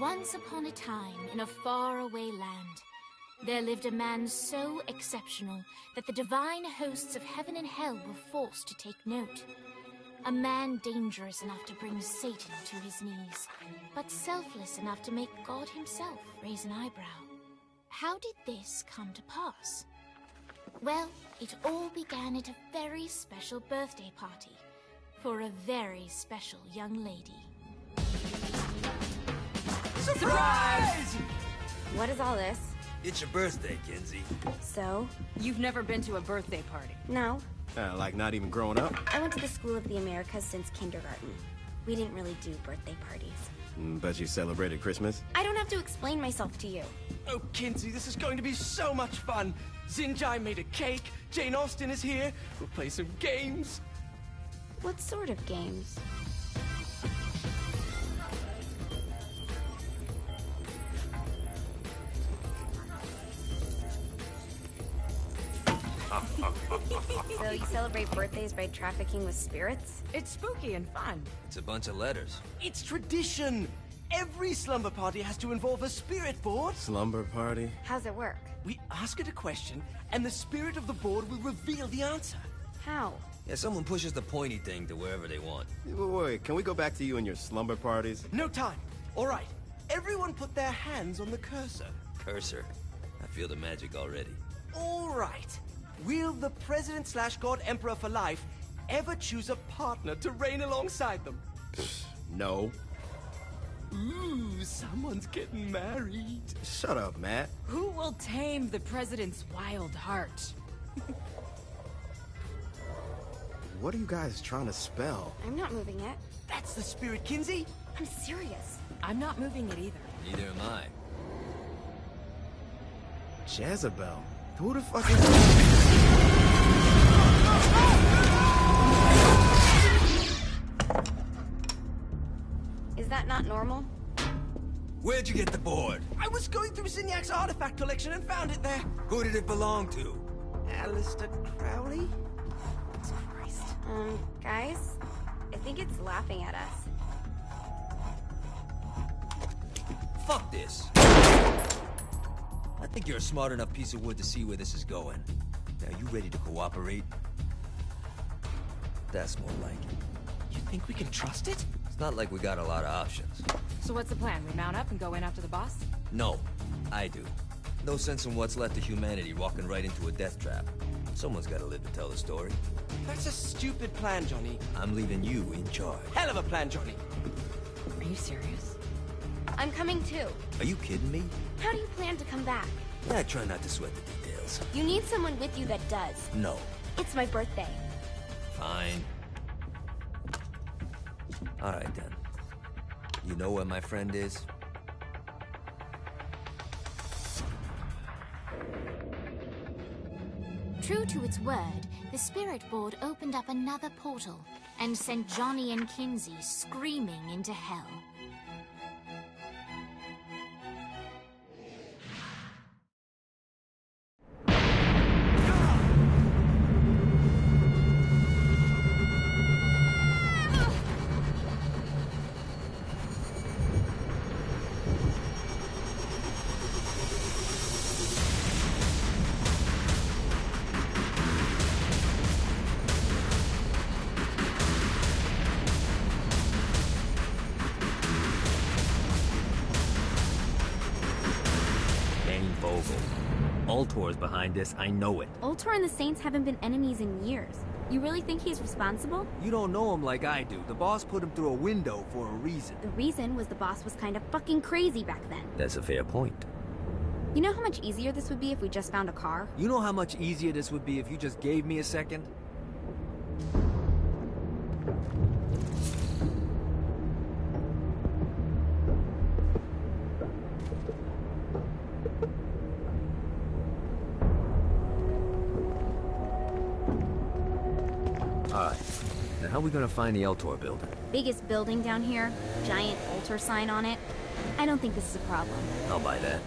Once upon a time, in a faraway land, there lived a man so exceptional that the divine hosts of heaven and hell were forced to take note. A man dangerous enough to bring Satan to his knees, but selfless enough to make God himself raise an eyebrow. How did this come to pass? Well, it all began at a very special birthday party for a very special young lady. Surprise! What is all this? It's your birthday, Kinsey. So? You've never been to a birthday party? No. Like not even growing up? I went to the School of the Americas since kindergarten. We didn't really do birthday parties. But you celebrated Christmas? I don't have to explain myself to you. Oh, Kinsey, this is going to be so much fun. Xinjai made a cake, Jane Austen is here, we'll play some games. What sort of games? So you celebrate birthdays by trafficking with spirits? It's spooky and fun. It's a bunch of letters. It's tradition. Every slumber party has to involve a spirit board. Slumber party? How's it work? We ask it a question, and the spirit of the board will reveal the answer. How? Yeah, someone pushes the pointy thing to wherever they want. Wait, can we go back to you and your slumber parties? No time. All right. Everyone put their hands on the cursor. Cursor. I feel the magic already. All right. Will the President/God Emperor for life ever choose a partner to reign alongside them? No. Ooh, someone's getting married. Shut up, Matt. Who will tame the president's wild heart? What are you guys trying to spell? I'm not moving it. That's the spirit, Kinsey. I'm serious. I'm not moving it either. Neither am I. Jezebel. Who the fuck is... Is that not normal? Where'd you get the board? I was going through Zinyak's artifact collection and found it there. Who did it belong to? Alistair Crowley? Christ. Guys? I think it's laughing at us. Fuck this. I think you're a smart enough piece of wood to see where this is going. Now, you ready to cooperate? That's more like it. You think we can trust it? It's not like we got a lot of options. So what's the plan? We mount up and go in after the boss? No, I do. No sense in what's left of humanity walking right into a death trap. Someone's gotta live to tell the story. That's a stupid plan, Johnny. I'm leaving you in charge. Hell of a plan, Johnny. Are you serious? I'm coming too. Are you kidding me? How do you plan to come back? I try not to sweat the details. You need someone with you that does. No. It's my birthday. Fine. Alright then. You know where my friend is? True to its word, the spirit board opened up another portal and sent Johnny and Kinsey screaming into hell. Ultor's behind this, I know it. Ultor and the Saints haven't been enemies in years. You really think he's responsible? You don't know him like I do. The boss put him through a window for a reason. The reason was the boss was kind of fucking crazy back then. That's a fair point. You know how much easier this would be if we just found a car? You know how much easier this would be if you just gave me a second? Alright. Now how are we gonna find the Eltor building? Biggest building down here, giant Ultor sign on it. I don't think this is a problem. I'll buy that.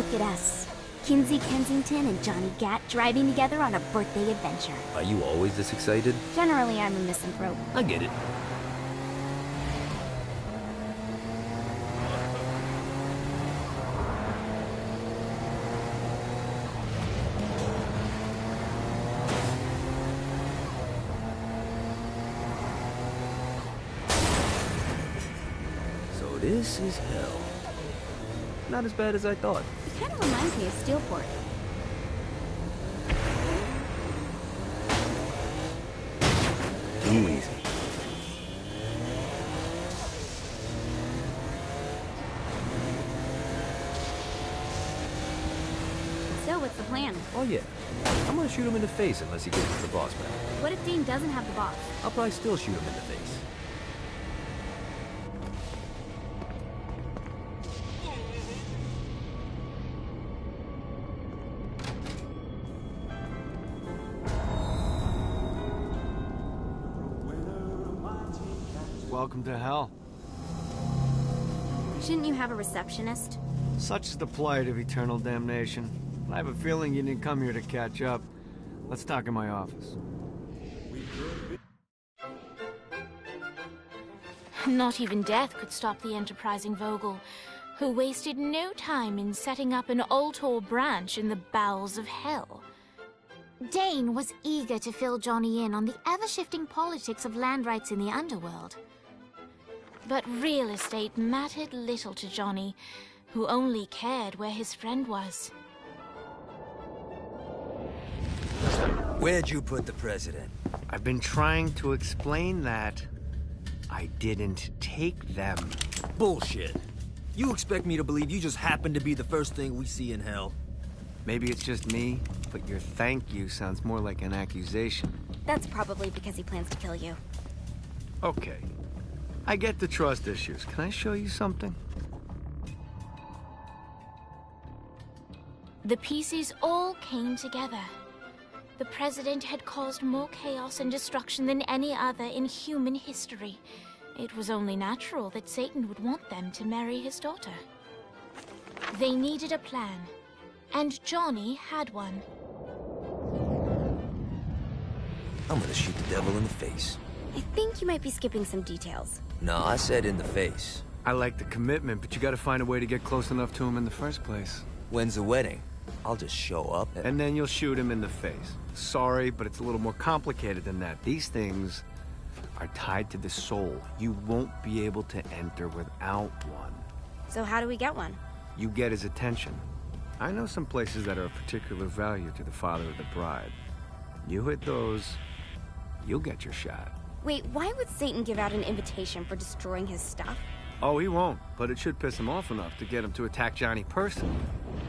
Look at us. Kinsey Kensington and Johnny Gat driving together on a birthday adventure. Are you always this excited? Generally, I'm a misanthrope. I get it. So this is hell. Not as bad as I thought. It kind of reminds me of Steelport. Easy. So, what's the plan? Oh yeah. I'm gonna shoot him in the face unless he gives us the boss back. What if Dane doesn't have the boss? I'll probably still shoot him in the face. Welcome to hell. Shouldn't you have a receptionist? Such is the plight of eternal damnation. I have a feeling you didn't come here to catch up. Let's talk in my office. Not even death could stop the enterprising Vogel, who wasted no time in setting up an Ultor branch in the bowels of hell. Dane was eager to fill Johnny in on the ever-shifting politics of land rights in the underworld. But real estate mattered little to Johnny, who only cared where his friend was. Where'd you put the president? I've been trying to explain that. I didn't take them. Bullshit. You expect me to believe you just happened to be the first thing we see in hell? Maybe it's just me, but your thank you sounds more like an accusation. That's probably because he plans to kill you. Okay. I get the trust issues. Can I show you something? The pieces all came together. The president had caused more chaos and destruction than any other in human history. It was only natural that Satan would want them to marry his daughter. They needed a plan, and Johnny had one. I'm gonna shoot the devil in the face. I think you might be skipping some details. No, I said in the face. I like the commitment, but you gotta find a way to get close enough to him in the first place. When's the wedding? I'll just show up And then you'll shoot him in the face. Sorry, but it's a little more complicated than that. These things are tied to the soul. You won't be able to enter without one. So how do we get one? You get his attention. I know some places that are of particular value to the father of the bride. You hit those, you'll get your shot. Wait, why would Satan give out an invitation for destroying his stuff? Oh, he won't, but it should piss him off enough to get him to attack Johnny personally.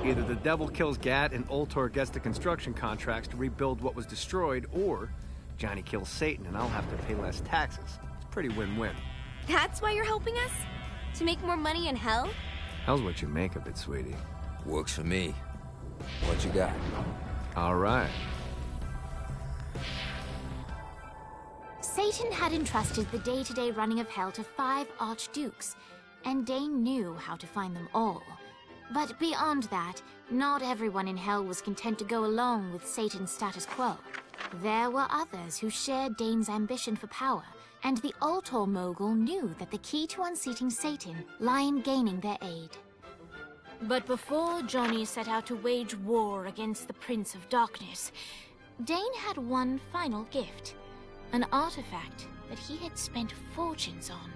Either the devil kills Gat and Ultor gets the construction contracts to rebuild what was destroyed, or Johnny kills Satan and I'll have to pay less taxes. It's pretty win-win. That's why you're helping us? To make more money in hell? Hell's what you make of it, sweetie. Works for me. What you got? All right. Satan had entrusted the day-to-day running of hell to 5 archdukes, and Dane knew how to find them all. But beyond that, not everyone in hell was content to go along with Satan's status quo. There were others who shared Dane's ambition for power, and the Ultor mogul knew that the key to unseating Satan lay in gaining their aid. But before Johnny set out to wage war against the Prince of Darkness, Dane had one final gift. An artifact that he had spent fortunes on.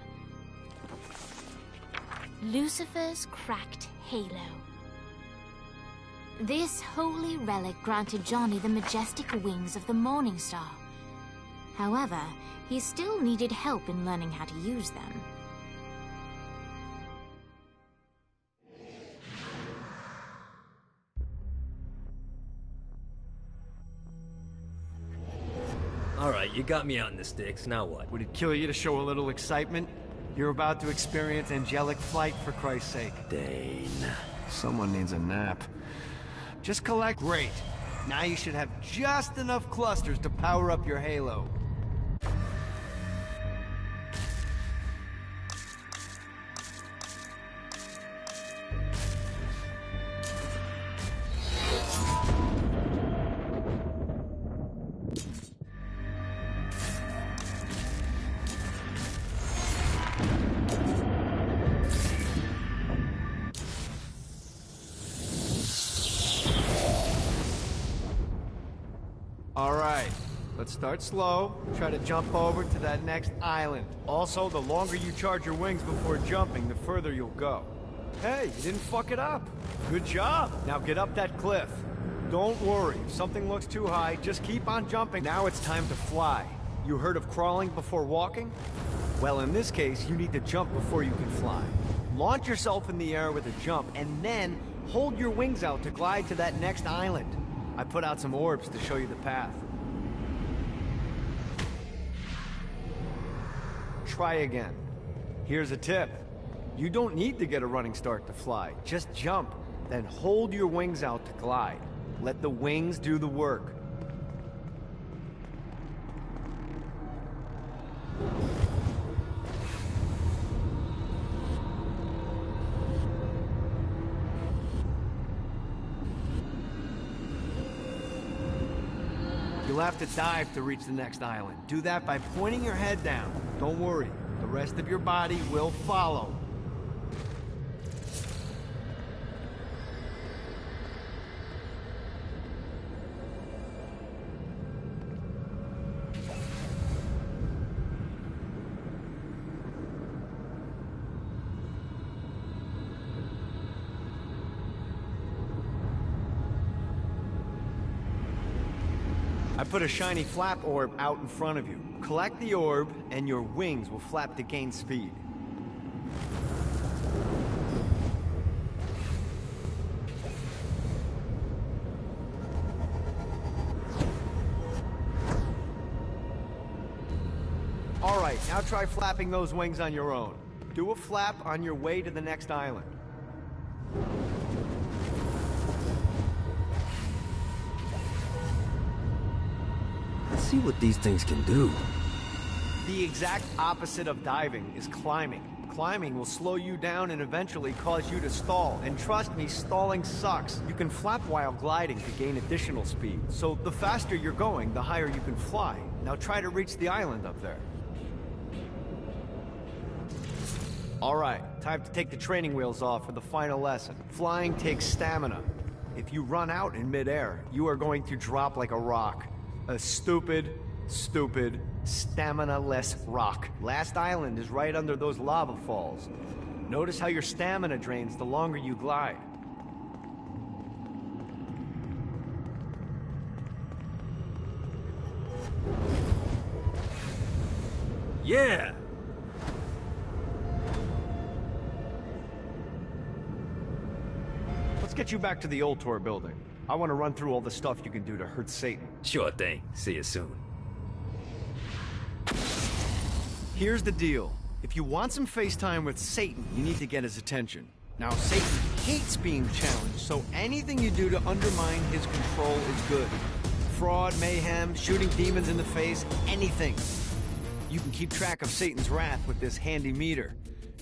Lucifer's cracked halo. This holy relic granted Johnny the majestic wings of the Morning Star. However, he still needed help in learning how to use them. Alright, you got me out in the sticks, now what? Would it kill you to show a little excitement? You're about to experience angelic flight, for Christ's sake. Dane. Someone needs a nap. Just collect. Great. Now you should have just enough clusters to power up your halo. but start slow. Try to jump over to that next island. Also, the longer you charge your wings before jumping, the further you'll go. Hey, you didn't fuck it up. Good job. Now get up that cliff. Don't worry, if something looks too high, just keep on jumping. Now it's time to fly. You heard of crawling before walking? Well, in this case, you need to jump before you can fly. Launch yourself in the air with a jump, and then hold your wings out to glide to that next island. I put out some orbs to show you the path. Try again. Here's a tip. You don't need to get a running start to fly. Just jump, then hold your wings out to glide. Let the wings do the work. You'll have to dive to reach the next island. Do that by pointing your head down. Don't worry, the rest of your body will follow. I put a shiny flap orb out in front of you. Collect the orb, and your wings will flap to gain speed. All right, now try flapping those wings on your own. Do a flap on your way to the next island. Let's see what these things can do. The exact opposite of diving is climbing. Climbing will slow you down and eventually cause you to stall. And trust me, stalling sucks. You can flap while gliding to gain additional speed. So the faster you're going, the higher you can fly. Now try to reach the island up there. All right, time to take the training wheels off for the final lesson. Flying takes stamina. If you run out in midair, you are going to drop like a rock. A stupid, stamina-less rock. Last island is right under those lava falls. Notice how your stamina drains the longer you glide. Yeah! Let's get you back to the Ultor building. I want to run through all the stuff you can do to hurt Satan. Sure thing. See you soon. Here's the deal. If you want some FaceTime with Satan, you need to get his attention. Now, Satan hates being challenged, so anything you do to undermine his control is good. Fraud, mayhem, shooting demons in the face, anything. You can keep track of Satan's wrath with this handy meter.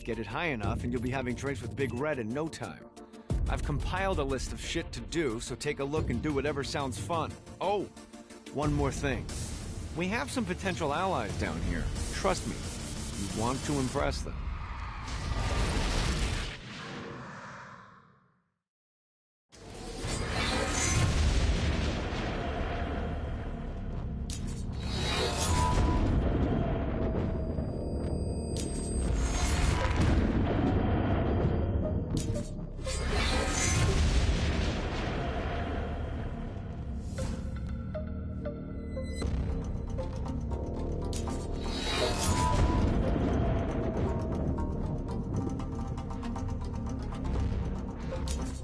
Get it high enough and you'll be having drinks with Big Red in no time. I've compiled a list of shit to do, so take a look and do whatever sounds fun. Oh, one more thing. We have some potential allies down here. Trust me, you want to impress them.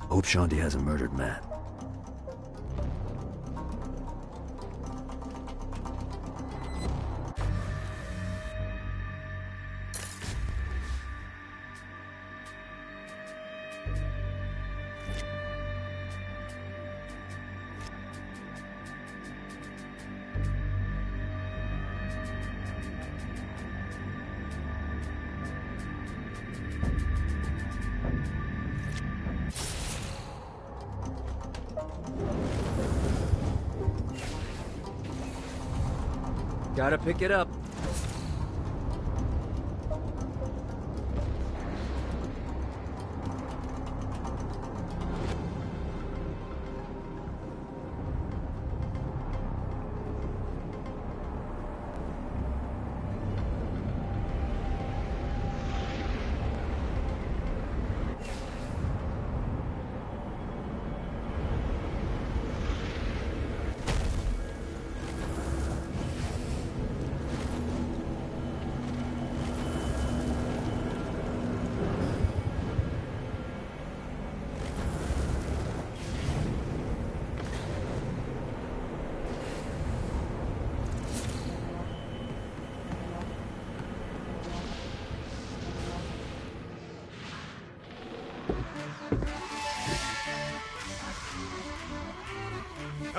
Hope Shanti hasn't murdered Matt. Gotta pick it up.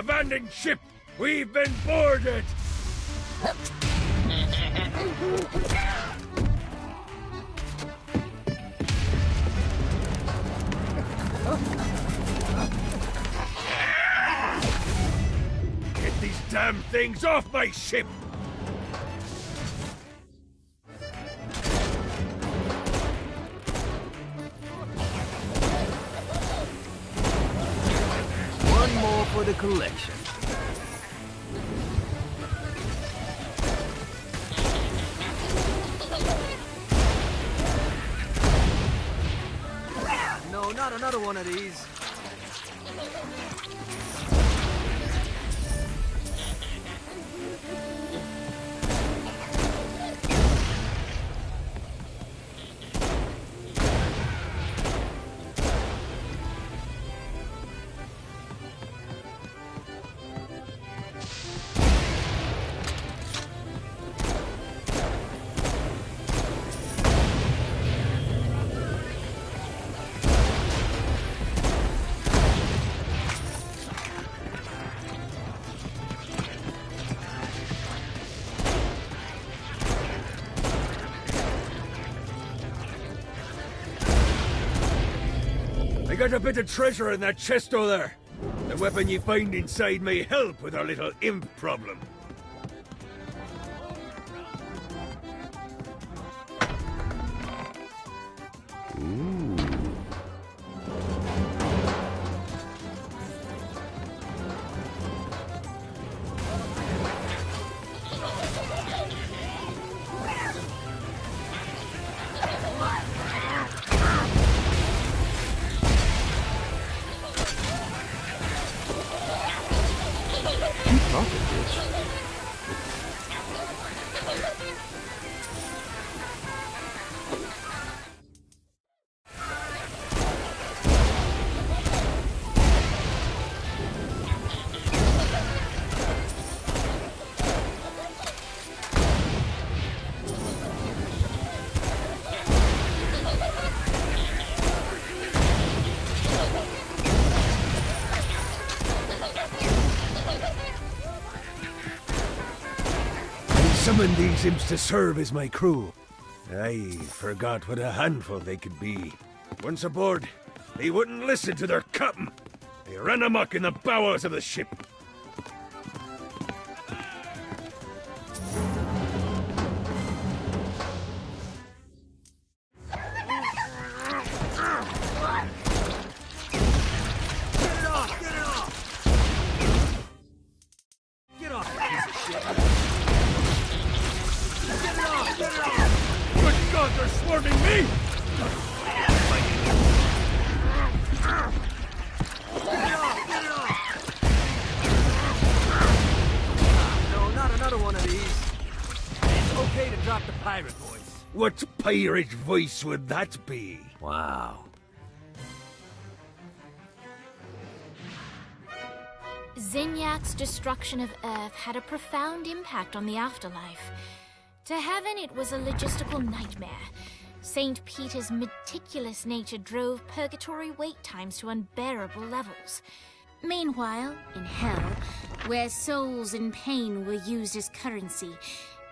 Abandoned ship! We've been boarded! Get these damn things off my ship! One more for the collection. No, not another one of these. I got a bit of treasure in that chest over there. The weapon you find inside may help with our little imp problem. Summoned these imps to serve as my crew. I forgot what a handful they could be. Once aboard, they wouldn't listen to their captain. They ran amok in the bowels of the ship. They're swarming me! No, not another one of these. It's okay to drop the pirate voice. What pirate voice would that be? Wow. Zinyak's destruction of Earth had a profound impact on the afterlife. To heaven, it was a logistical nightmare. St. Peter's meticulous nature drove purgatory wait times to unbearable levels. Meanwhile, in hell, where souls in pain were used as currency,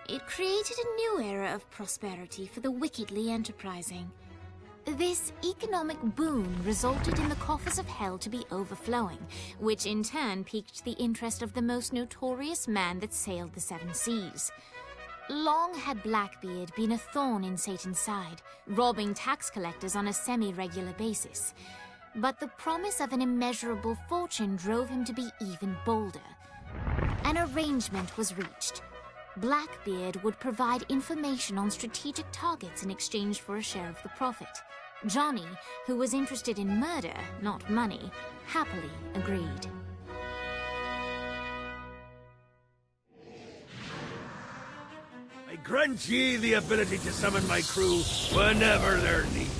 it created a new era of prosperity for the wickedly enterprising. This economic boom resulted in the coffers of hell to be overflowing, which in turn piqued the interest of the most notorious man that sailed the seven seas. Long had Blackbeard been a thorn in Satan's side, robbing tax collectors on a semi-regular basis. But the promise of an immeasurable fortune drove him to be even bolder. An arrangement was reached. Blackbeard would provide information on strategic targets in exchange for a share of the profit. Johnny, who was interested in murder, not money, happily agreed. I grant ye the ability to summon my crew whenever they're needed.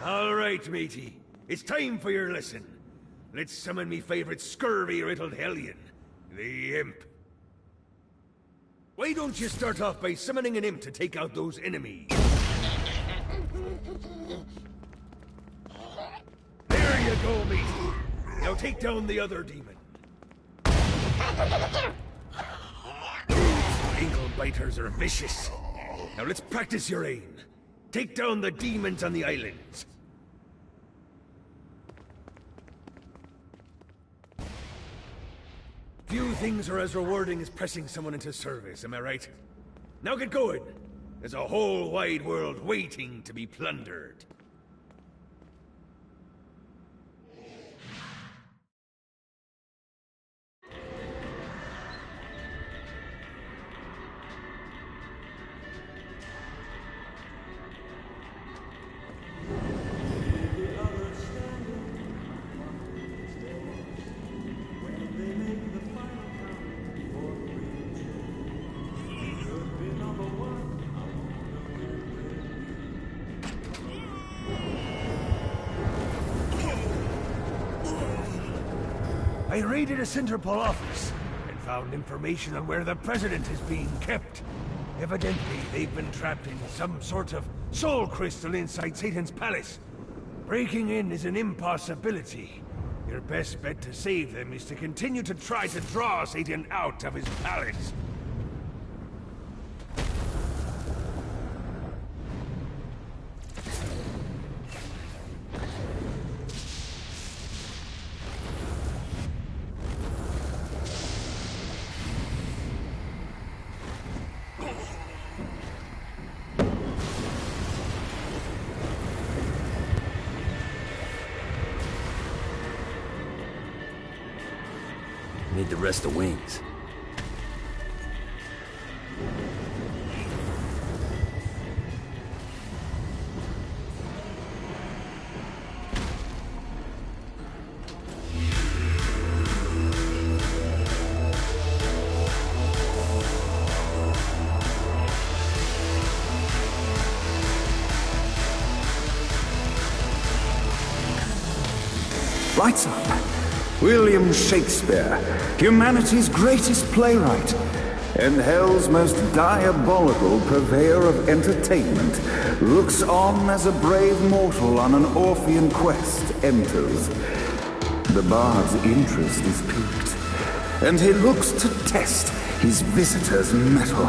All right, matey. It's time for your lesson. Let's summon me favorite scurvy-riddled hellion, the Imp. Why don't you start off by summoning an Imp to take out those enemies? There you go, matey. Now take down the other demon. Those ankle biters are vicious. Now let's practice your aim. Take down the demons on the islands. Few things are as rewarding as pressing someone into service, am I right? Now get going. There's a whole wide world waiting to be plundered. I raided a Centerpol office and found information on where the President is being kept. Evidently, they've been trapped in some sort of soul crystal inside Satan's palace. Breaking in is an impossibility. Your best bet to save them is to continue to try to draw Satan out of his palace. Need the rest of wings. Lights up. William Shakespeare, humanity's greatest playwright, and hell's most diabolical purveyor of entertainment, looks on as a brave mortal on an Orphean quest enters. The bard's interest is piqued, and he looks to test his visitor's mettle.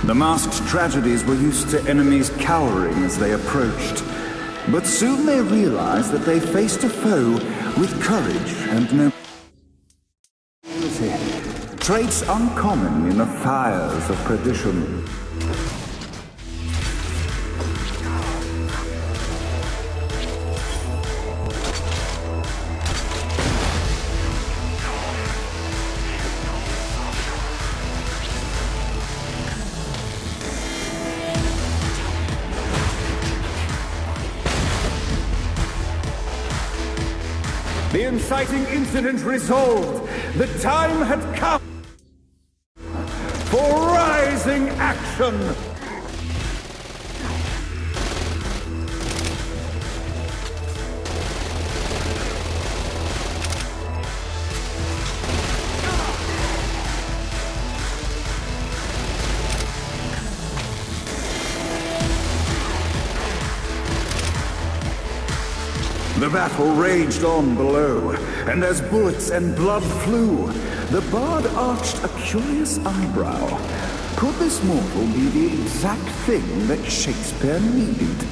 The masked tragedies were used to enemies cowering as they approached. But soon they realized that they faced a foe with courage and nobility, traits uncommon in the fires of perdition. The inciting incident resolved. The time had come for rising action. The battle raged on below, and as bullets and blood flew, the bard arched a curious eyebrow. Could this mortal be the exact thing that Shakespeare needed?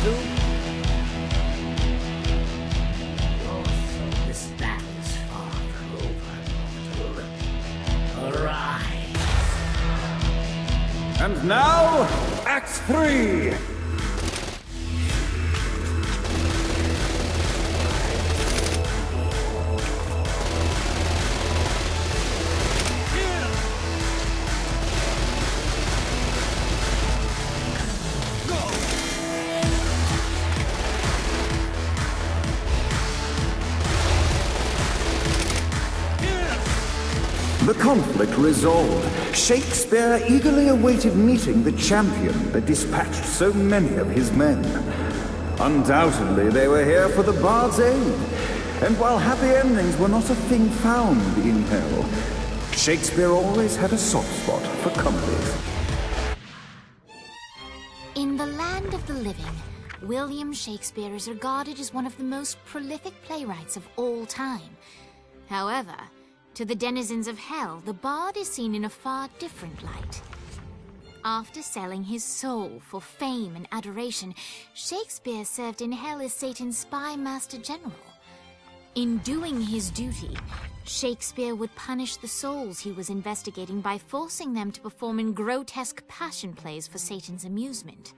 too? This battle is far from over, mortal. Arise! And now, Act 3! The conflict resolved, Shakespeare eagerly awaited meeting the champion that dispatched so many of his men. Undoubtedly, they were here for the Bard's aid, and while happy endings were not a thing found in Hell, Shakespeare always had a soft spot for comedies. In the land of the living, William Shakespeare is regarded as one of the most prolific playwrights of all time. However, to the denizens of Hell, the Bard is seen in a far different light. After selling his soul for fame and adoration, Shakespeare served in Hell as Satan's spy master general. In doing his duty, Shakespeare would punish the souls he was investigating by forcing them to perform in grotesque passion plays for Satan's amusement.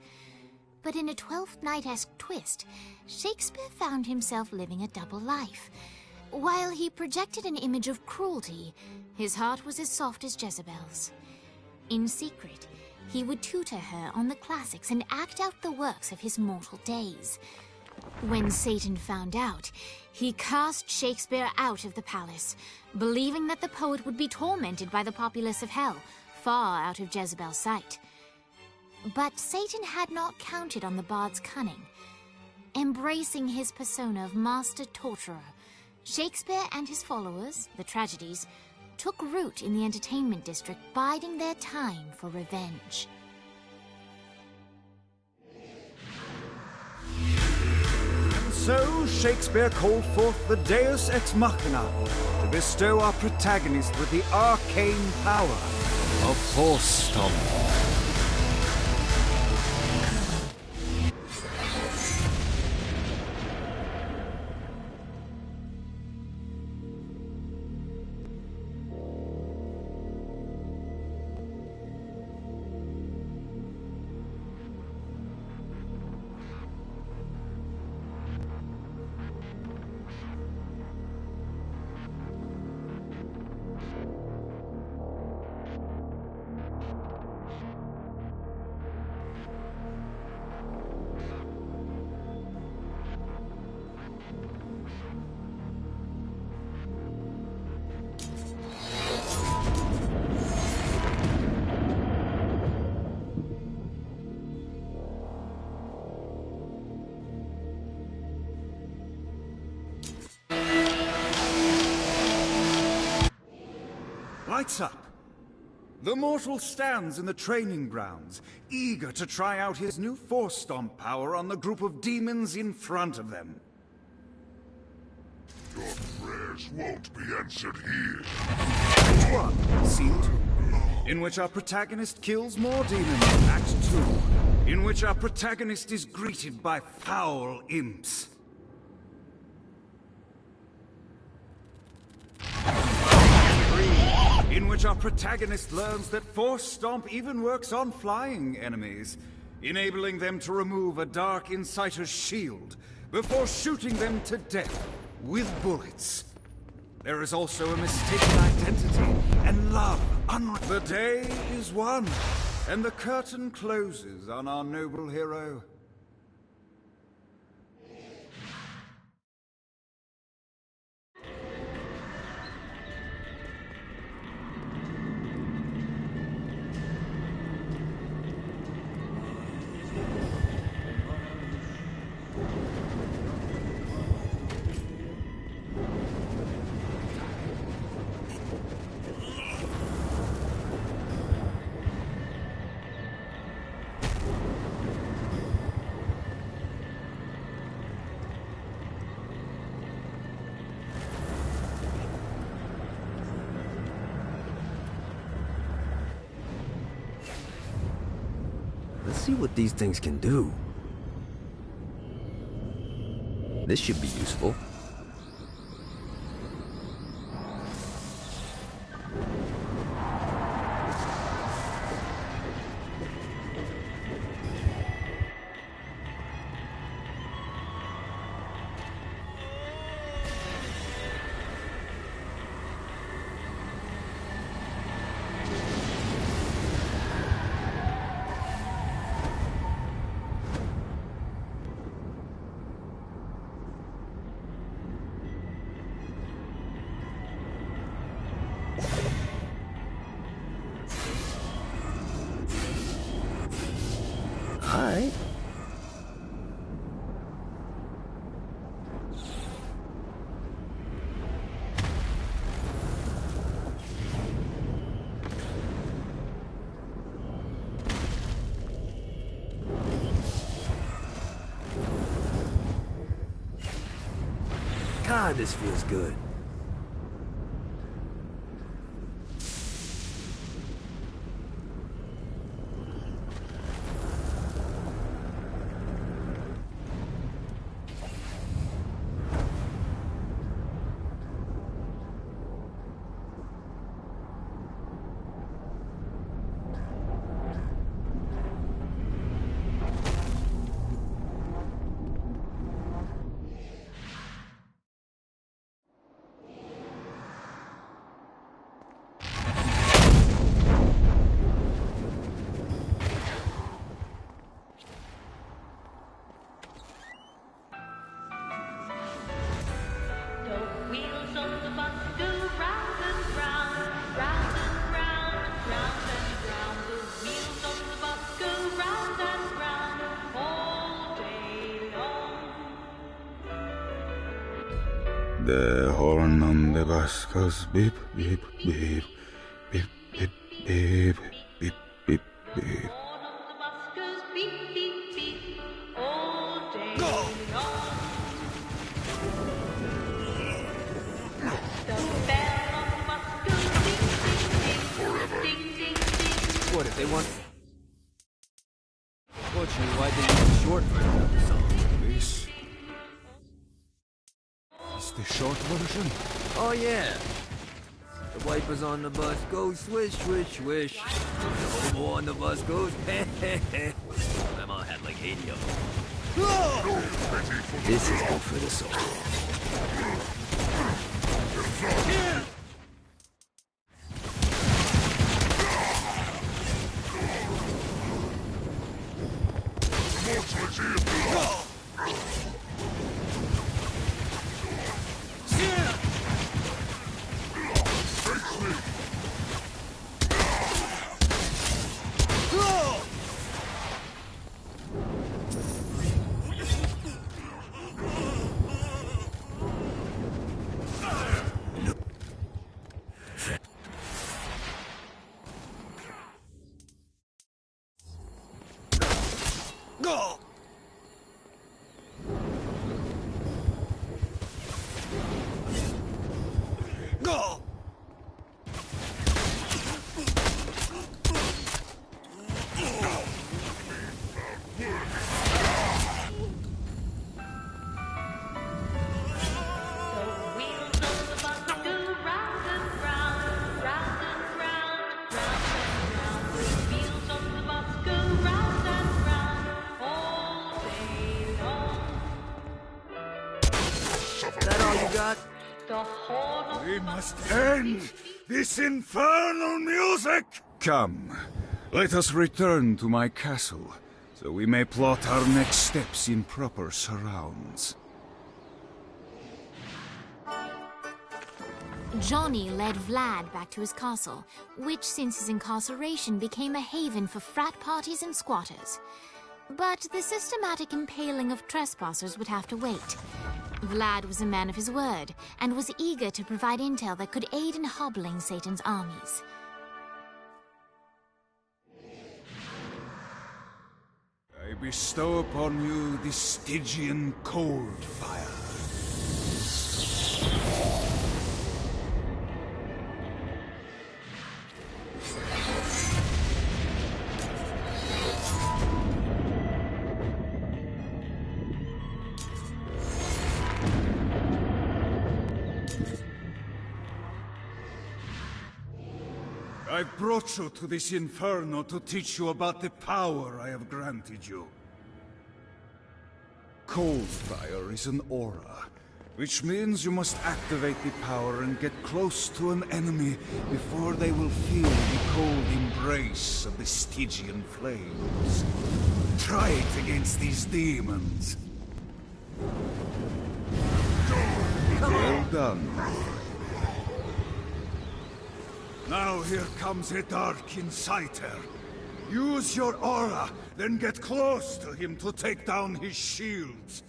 But in a Twelfth Night-esque twist, Shakespeare found himself living a double life. While he projected an image of cruelty, his heart was as soft as Jezebel's. In secret, he would tutor her on the classics and act out the works of his mortal days. When Satan found out, he cast Shakespeare out of the palace, believing that the poet would be tormented by the populace of Hell, far out of Jezebel's sight. But Satan had not counted on the Bard's cunning. Embracing his persona of master torturer, Shakespeare and his followers, the tragedies, took root in the entertainment district, biding their time for revenge. And so Shakespeare called forth the Deus Ex Machina to bestow our protagonist with the arcane power of Force Stomp. Lights up. The mortal stands in the training grounds, eager to try out his new Force Stomp power on the group of demons in front of them. Your prayers won't be answered here. Act 1, Scene 2, in which our protagonist kills more demons. Act 2, in which our protagonist is greeted by foul imps. In which our protagonist learns that Force Stomp even works on flying enemies, enabling them to remove a Dark Inciter's shield before shooting them to death with bullets. There is also a mistaken identity and love. The day is won, and the curtain closes on our noble hero. Let's see what these things can do. This should be useful. Alright. God, this feels good. The horn on the bus goes beep, beep, beep, beep, beep, beep, beep, beep, beep. What if they want... Fortunately, why'd they use the short version of the song? This is the short version. Oh, yeah. The wipers on the bus go swish, swish, swish. The hobo on the bus goes heh, heh, heh. My mom had like 80 of them. This is good for the soul. We must end this infernal music! Come, let us return to my castle, so we may plot our next steps in proper surrounds. Johnny led Vlad back to his castle, which since his incarceration became a haven for frat parties and squatters. But the systematic impaling of trespassers would have to wait. Vlad was a man of his word, and was eager to provide intel that could aid in hobbling Satan's armies. I bestow upon you the Stygian cold fire. I've brought you to this inferno to teach you about the power I have granted you. Coldfire is an aura, which means you must activate the power and get close to an enemy before they will feel the cold embrace of the Stygian flames. Try it against these demons. Well done. Now here comes a Dark Inciter. Use your aura, then get close to him to take down his shields.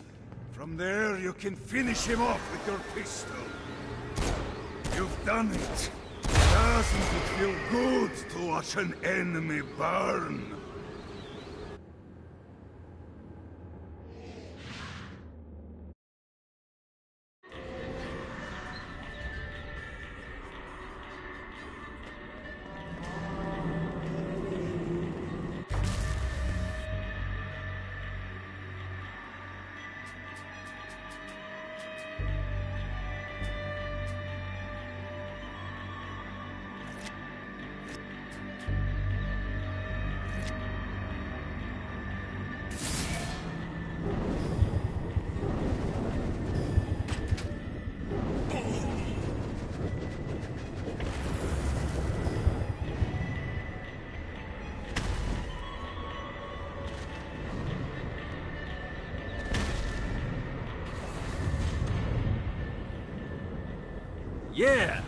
From there, you can finish him off with your pistol. You've done it. Doesn't it feel good to watch an enemy burn? Yeah!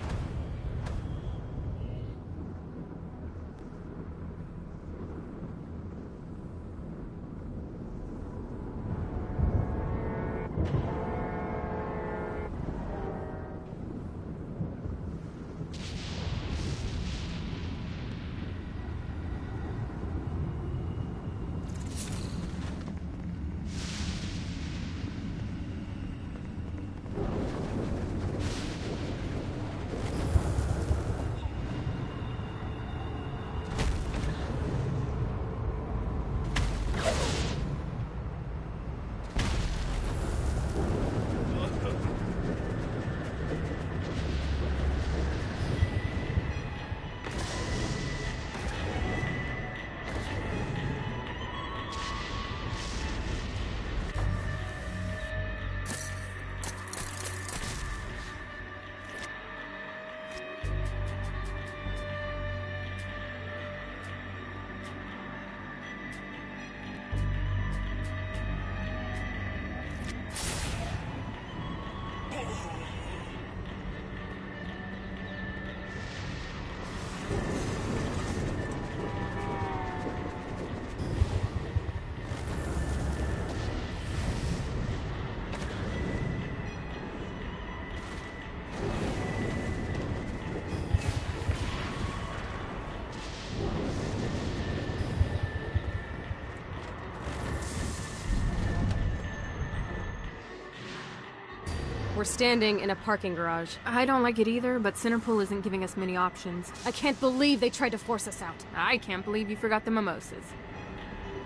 We're standing in a parking garage. I don't like it either, but Centerpool isn't giving us many options. I can't believe they tried to force us out. I can't believe you forgot the mimosas.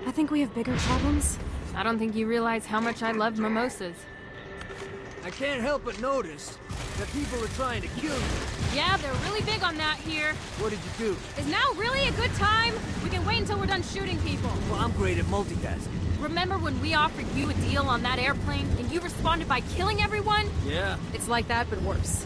I think we have bigger problems. I don't think you realize how much I love mimosas. I can't help but notice that people are trying to kill you. Yeah, they're really big on that here. What did you do? Is now really a good time? We can wait until we're done shooting people. Well, I'm great at multitasking. Remember when we offered you a deal on that airplane and you responded by killing everyone? Yeah. It's like that, but worse.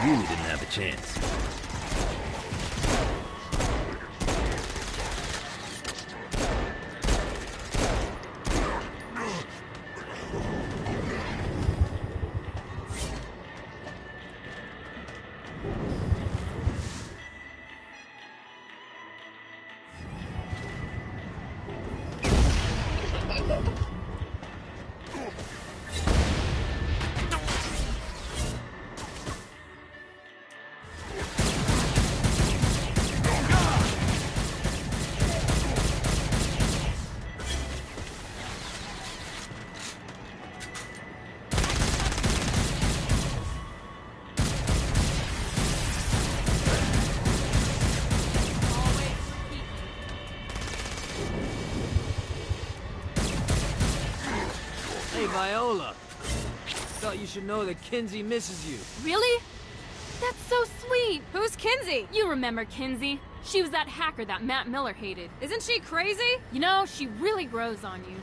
You really didn't have a chance. Hey, Viola. Thought you should know that Kinzie misses you. Really? That's so sweet! Who's Kinzie? You remember Kinzie. She was that hacker that Matt Miller hated. Isn't she crazy? You know, she really grows on you.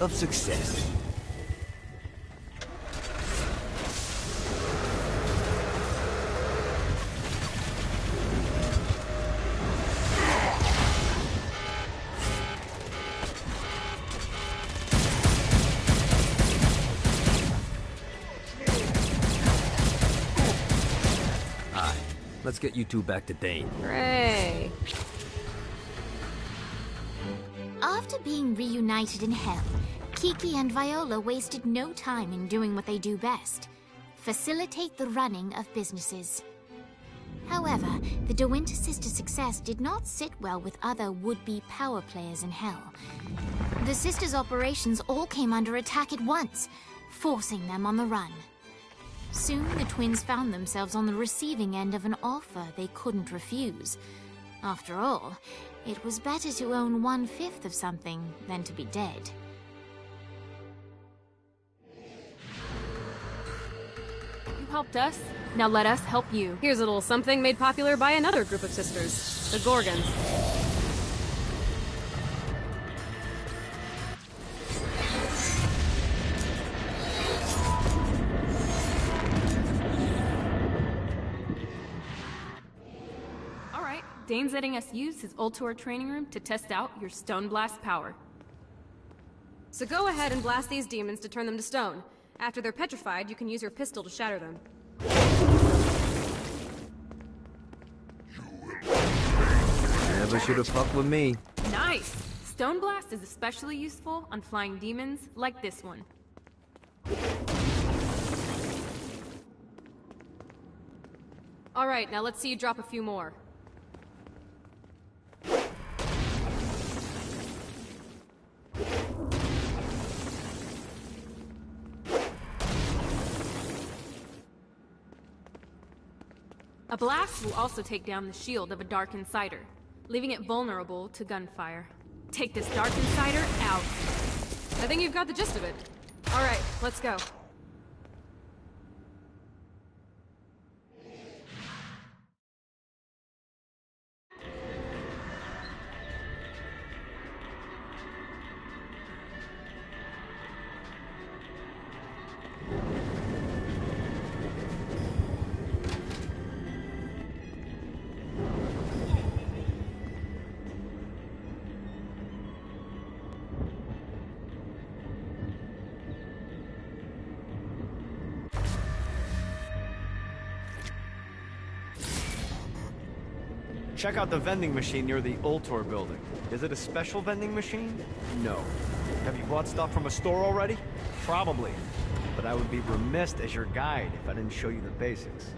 Of success. Alright, let's get you two back to Dane. Hooray! After being reunited in Hell, Kiki and Viola wasted no time in doing what they do best: facilitate the running of businesses. However, the De Winter sisters' success did not sit well with other would-be power players in Hell. The sisters' operations all came under attack at once, forcing them on the run. Soon, the twins found themselves on the receiving end of an offer they couldn't refuse. After all, it was better to own 1/5 of something than to be dead. You helped us, now let us help you. Here's a little something made popular by another group of sisters, the Gorgons. Dane's letting us use his Ultor training room to test out your Stone Blast power. So go ahead and blast these demons to turn them to stone. After they're petrified, you can use your pistol to shatter them. Never should have fucked with me. Nice! Stone Blast is especially useful on flying demons like this one. Alright, now let's see you drop a few more. A blast will also take down the shield of a Dark Insider, leaving it vulnerable to gunfire. Take this Dark Insider out. I think you've got the gist of it. Alright, let's go. Check out the vending machine near the Ultor building. Is it a special vending machine? No. Have you bought stuff from a store already? Probably. But I would be remiss as your guide if I didn't show you the basics.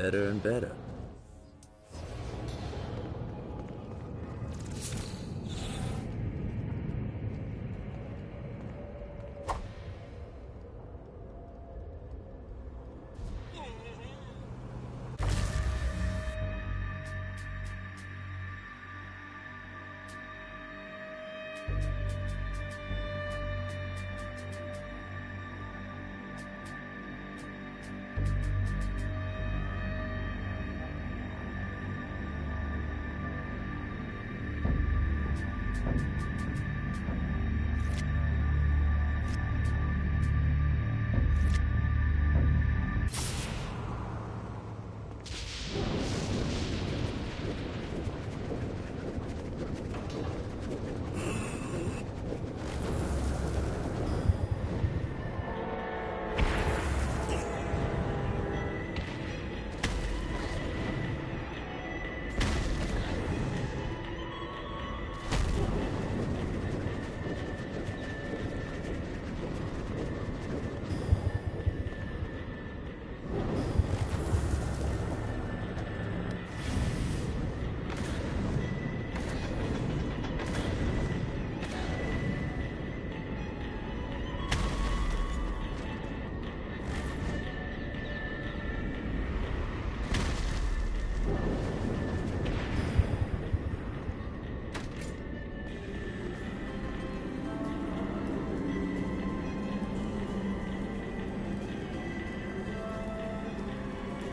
better and better.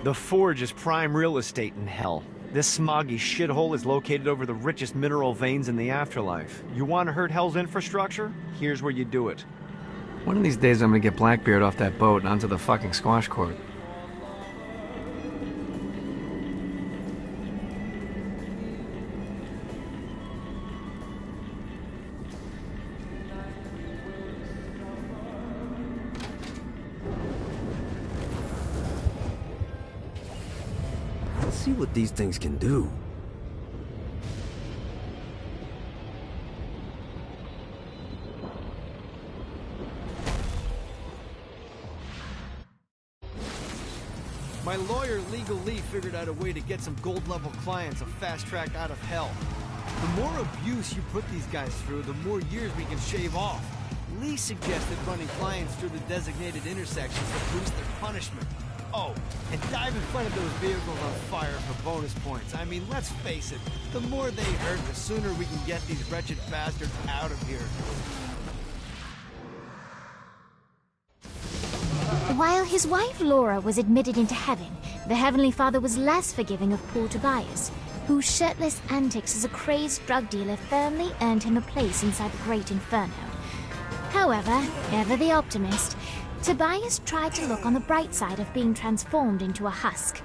The Forge is prime real estate in hell. This smoggy shithole is located over the richest mineral veins in the afterlife. You want to hurt Hell's infrastructure? Here's where you do it. One of these days I'm gonna get Blackbeard off that boat and onto the fucking squash court. Let's see what these things can do. My lawyer, Legal Lee, figured out a way to get some gold-level clients a fast track out of hell. The more abuse you put these guys through, the more years we can shave off. Lee suggested running clients through the designated intersections to boost their punishment. Oh, and dive in front of those vehicles on fire for bonus points. I mean, let's face it, the more they hurt, the sooner we can get these wretched bastards out of here. While his wife Laura was admitted into heaven, the Heavenly Father was less forgiving of poor Tobias, whose shirtless antics as a crazed drug dealer firmly earned him a place inside the Great Inferno. However, ever the optimist, Tobias tried to look on the bright side of being transformed into a husk.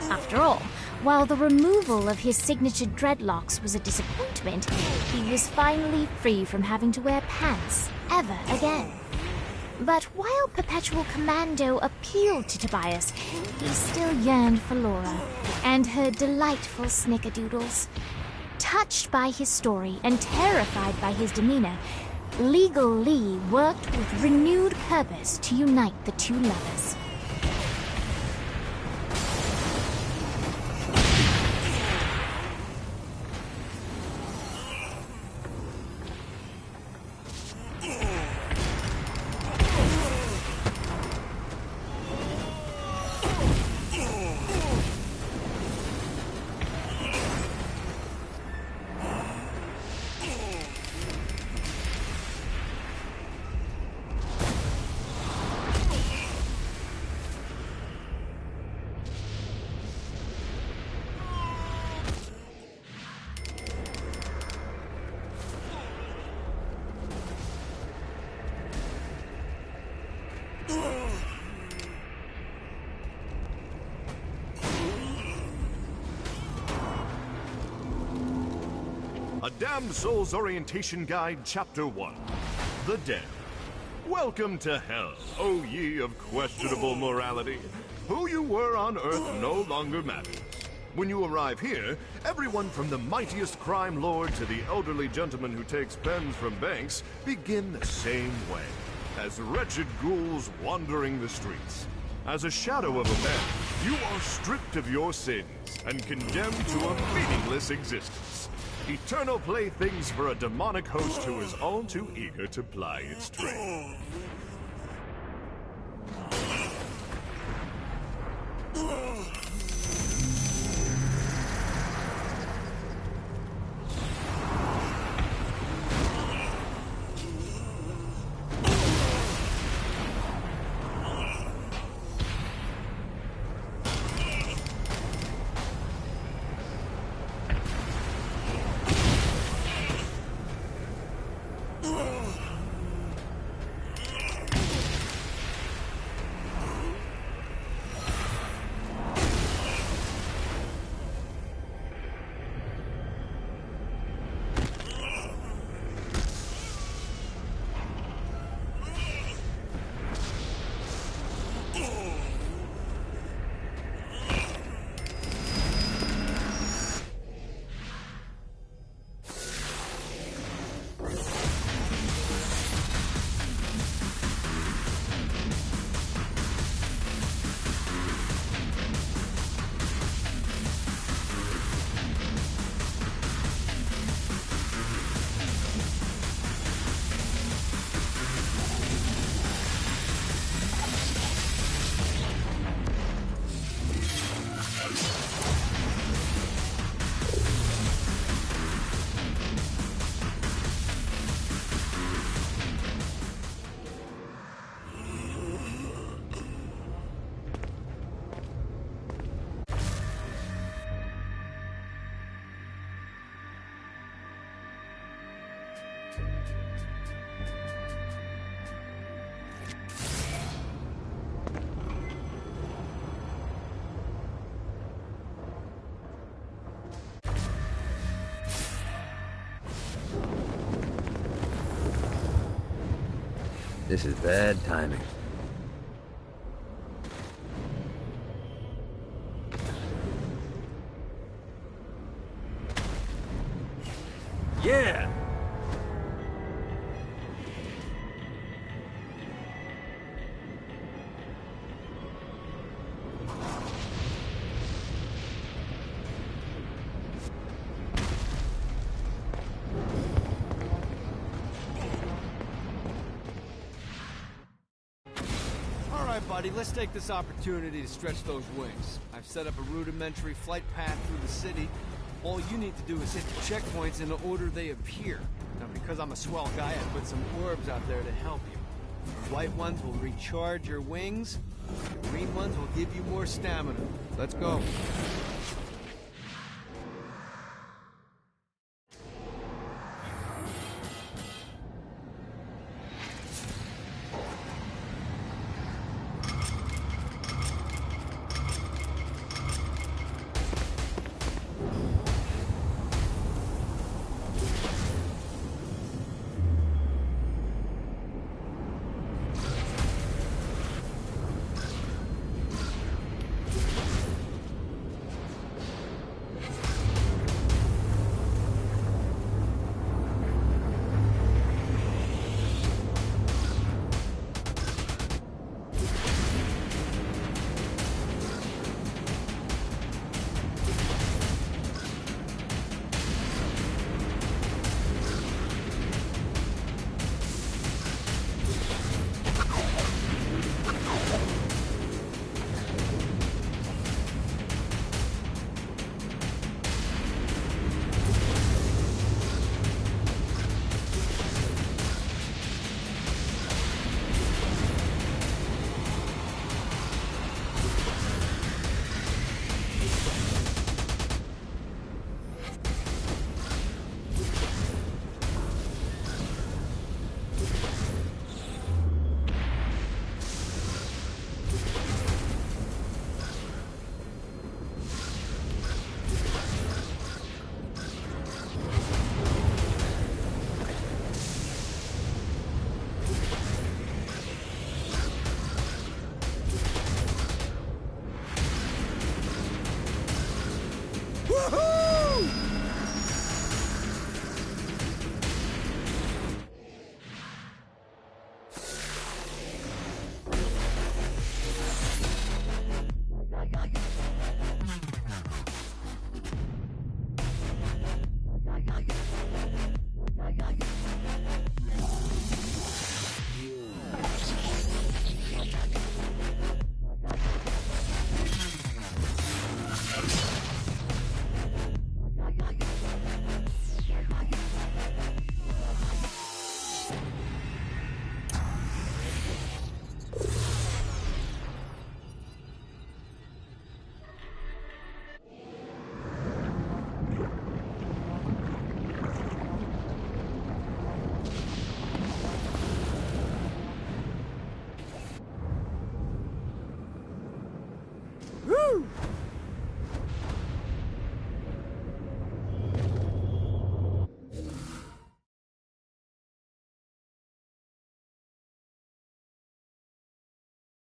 After all, while the removal of his signature dreadlocks was a disappointment, he was finally free from having to wear pants ever again. But while Perpetual Commando appealed to Tobias, he still yearned for Laura and her delightful snickerdoodles. Touched by his story and terrified by his demeanor, Legal Lee worked with renewed purpose to unite the two lovers. A Damned Souls Orientation Guide, Chapter 1. The Dead. Welcome to Hell, O ye of questionable morality. Who you were on Earth no longer matters. When you arrive here, everyone from the mightiest crime lord to the elderly gentleman who takes pens from banks begin the same way, as wretched ghouls wandering the streets. As a shadow of a man, You are stripped of your sins and condemned to a meaningless existence. Eternal playthings for a demonic host who is all too eager to ply its trade. This is bad timing. Yeah! Buddy, let's take this opportunity to stretch those wings. I've set up a rudimentary flight path through the city. All you need to do is hit the checkpoints in the order they appear. Now, because I'm a swell guy, I put some orbs out there to help you. The white ones will recharge your wings. The green ones will give you more stamina. Let's go.